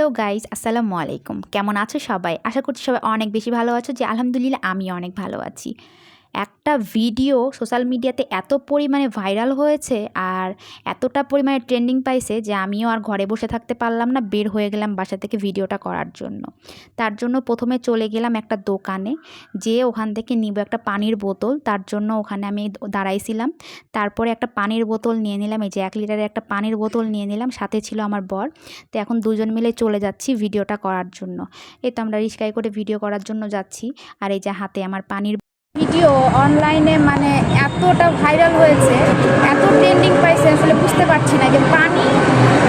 Hello guys, আসসালামু আলাইকুম। কেমন আছো সবাই? আশা করছি সবাই অনেক বেশি ভালো আছো। আলহামদুলিল্লাহ আমি অনেক ভালো আছি। একটা ভিডিও সোশ্যাল মিডিয়াতে এত পরিমাণে ভাইরাল হয়েছে আর এতটা পরিমাণে ট্রেন্ডিং পাইছে যে আমিও আর ঘরে বসে থাকতে পারলাম না, বের হয়ে গেলাম বাসা থেকে ভিডিওটা করার জন্য। তার জন্য প্রথমে চলে গেলাম একটা দোকানে, যেয়ে ওখান থেকে নিব একটা পানির বোতল। তার জন্য ওখানে আমি দাঁড়াইছিলাম। তারপরে একটা পানির বোতল নিয়ে নিলাম, এই যে 1 লিটারের একটা পানির বোতল নিয়ে নিলাম, সাথে ছিল আমার বর। তো এখন দুজন মিলে চলে যাচ্ছি ভিডিওটা করার জন্য। এই তো আমরা রিক্সায় করে ভিডিও করার জন্য যাচ্ছি। আর এই যে হাতে আমার পানির ভিডিও অনলাইনে মানে এতটা ভাইরাল হয়েছে, এত ট্রেন্ডিং পাইছে, আসলে বুঝতে পারছি না যে পানি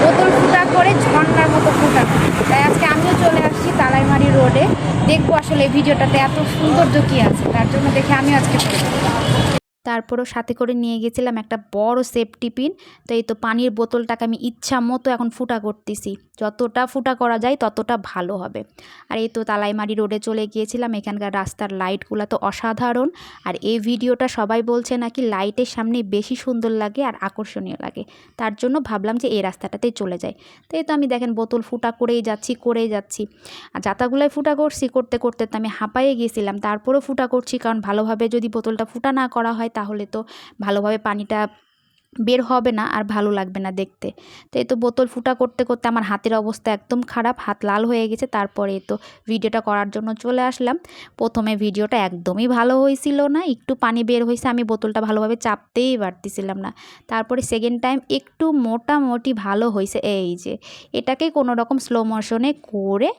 বোতল ফুটা করে ঝর্ণার মতো ফুটা। তাই আজকে আমিও চলে আসছি তালাইমারি রোডে, দেখবো আসলে এই ভিডিওটাতে এত সৌন্দর্য কী আছে, তার জন্য দেখে আমিও আজকে তারপরও সাথে করে নিয়ে গেছিলাম একটা বড় সেফটি পিন। তো এই তো পানির বোতলটাকে আমি ইচ্ছা মতো এখন ফুটা করতেছি, যতটা ফুটা করা যায় ততটা ভালো হবে। আর এই তো তালাইমারি রোডে চলে গিয়েছিলাম। এখানকার রাস্তার লাইটগুলো তো অসাধারণ, আর এই ভিডিওটা সবাই বলছে নাকি লাইটের সামনে বেশি সুন্দর লাগে আর আকর্ষণীয় লাগে। তার জন্য ভাবলাম যে এই রাস্তাটাতেই চলে যায়। তো এই তো আমি দেখেন বোতল ফুটা করেই যাচ্ছি। আর যাতাগুলাই ফুটা করতে করতে তো আমি হাঁপাইয়ে গিয়েছিলাম, তারপরেও ফুটা করছি, কারণ ভালোভাবে যদি বোতলটা ফুটা না করা হয় তাহলে তো ভালোভাবে পানিটা বের হবে না আর ভালো লাগবে না দেখতে। তো এই তো বোতল ফুটা করতে করতে আমার হাতের অবস্থা একদম খারাপ, হাত লাল হয়ে গেছে। তারপরে তো ভিডিওটা করার জন্য চলে আসলাম। প্রথমে ভিডিওটা একদমই ভালো হয়েছিল না, একটু পানি বের হয়েছে, আমি বোতলটা ভালোভাবে চাপতেই পারতেছিলাম না। তারপরে সেকেন্ড টাইম একটু মোটামুটি ভালো হয়েছে। এই যে এটাকে কোনো রকম স্লো মোশনে করে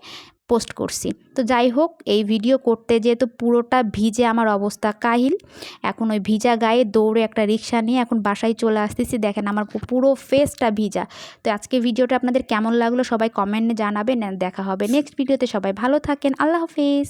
পোস্ট করছি। তো যাই হোক, এই ভিডিও করতে যেহেতু পুরোটা ভিজে আমার অবস্থা কাহিল, এখন ওই ভিজা গায়ে দৌড়ে একটা রিক্সা নিয়ে এখন বাসায় চলে আসতেছি। দেখেন আমার পুরো ফেসটা ভিজা। তো আজকে ভিডিওটা আপনাদের কেমন লাগলো সবাই কমেন্টে জানাবেন। দেখা হবে নেক্সট ভিডিওতে। সবাই ভালো থাকেন, আল্লাহ হাফিজ।